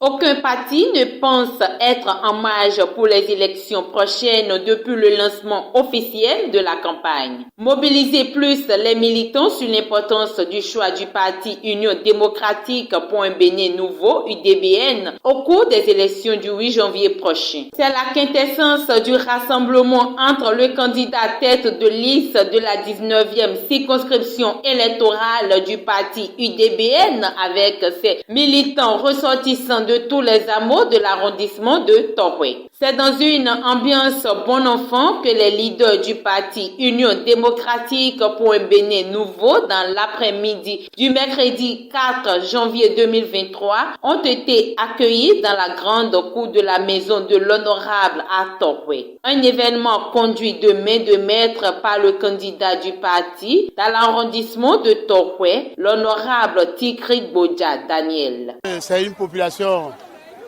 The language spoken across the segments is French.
Aucun parti ne pense être en marge pour les élections prochaines depuis le lancement officiel de la campagne. Mobiliser plus les militants sur l'importance du choix du parti Union démocratique pour un Bénin nouveau, UDBN, au cours des élections du 8 janvier prochain. C'est la quintessence du rassemblement entre le candidat tête de liste de la 19e circonscription électorale du parti UDBN avec ses militants ressortissants de tous les hameaux de l'arrondissement de Toré. C'est dans une ambiance bon enfant que les leaders du parti Union démocratique pour un Bénin nouveau dans l'après-midi du mercredi 4 janvier 2023 ont été accueillis dans la grande cour de la maison de l'honorable à Toré. Un événement conduit de main de maître par le candidat du parti dans l'arrondissement de Toré, l'honorable Tigri Bodja Daniel. C'est une population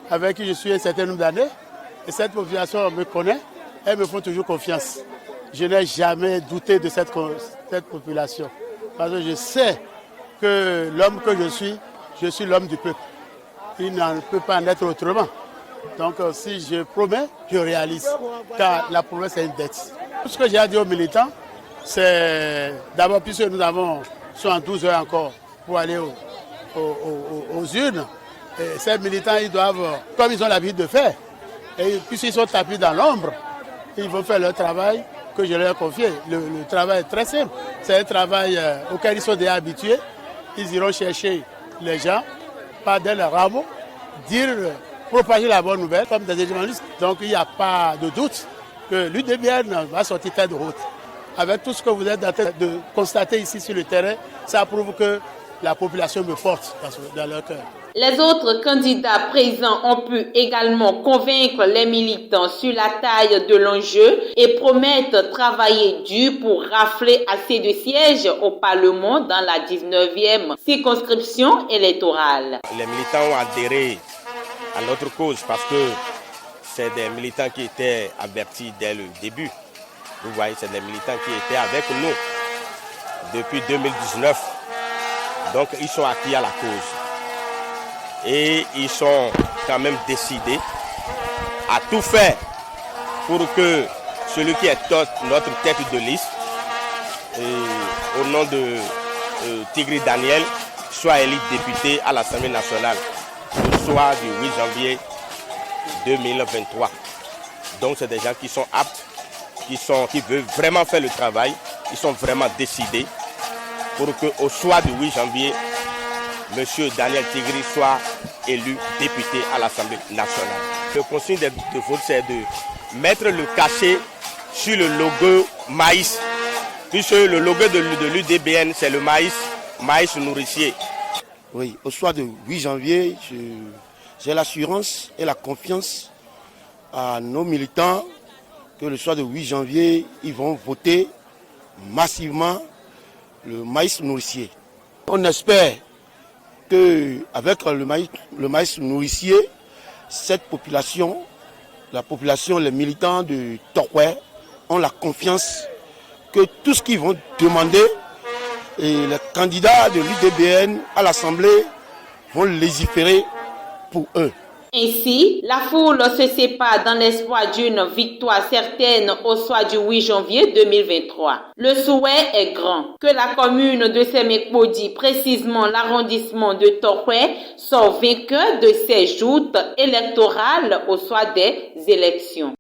avec qui je suis un certain nombre d'années et cette population me connaît, elles me font toujours confiance. Je n'ai jamais douté de cette population parce que je sais que l'homme que je suis l'homme du peuple. Il n'en peut pas en être autrement. Donc si je promets, je réalise, car la promesse est une dette. Tout ce que j'ai à dire aux militants, c'est d'abord, puisque nous avons 72 heures encore pour aller aux urnes, et ces militants, ils doivent, comme ils ont l'habitude de faire, et puisqu'ils sont tapis dans l'ombre, ils vont faire leur travail que je leur ai confié. Le travail est très simple. C'est un travail auquel ils sont déjà habitués. Ils iront chercher les gens, par des rameaux, propager la bonne nouvelle comme des journalistes. Donc il n'y a pas de doute que l'UDBN va sortir tête de route. Avec tout ce que vous êtes en train de constater ici sur le terrain, ça prouve que la population me porte dans leur cœur. Les autres candidats présents ont pu également convaincre les militants sur la taille de l'enjeu et promettent travailler dur pour rafler assez de sièges au Parlement dans la 19e circonscription électorale. Les militants ont adhéré à notre cause parce que c'est des militants qui étaient avertis dès le début. Vous voyez, c'est des militants qui étaient avec nous depuis 2019. Donc ils sont acquis à la cause. Et ils sont quand même décidés à tout faire pour que celui qui est notre tête de liste, au nom de Tigri Daniel, soit élu député à l'Assemblée nationale le soir du 8 janvier 2023. Donc c'est des gens qui sont aptes, qui veulent vraiment faire le travail, ils sont vraiment décidés pour qu'au soir du 8 janvier, M. Daniel Tigri soit élu député à l'Assemblée nationale. Le consigne de vote, c'est de mettre le cachet sur le logo maïs, puisque le logo de l'UDBN, c'est le maïs nourricier. Oui, au soir du 8 janvier, j'ai l'assurance et la confiance à nos militants que le soir du 8 janvier, ils vont voter massivement le maïs nourricier. On espère qu'avec le maïs nourricier, cette population, les militants de Toré, ont la confiance que tout ce qu'ils vont demander, et les candidats de l'UDBN à l'Assemblée vont légiférer pour eux. Ainsi, la foule se sépare dans l'espoir d'une victoire certaine au soir du 8 janvier 2023. Le souhait est grand que la commune de Sémékpodi, précisément l'arrondissement de Toré, soit vainqueur de ses joutes électorales au soir des élections.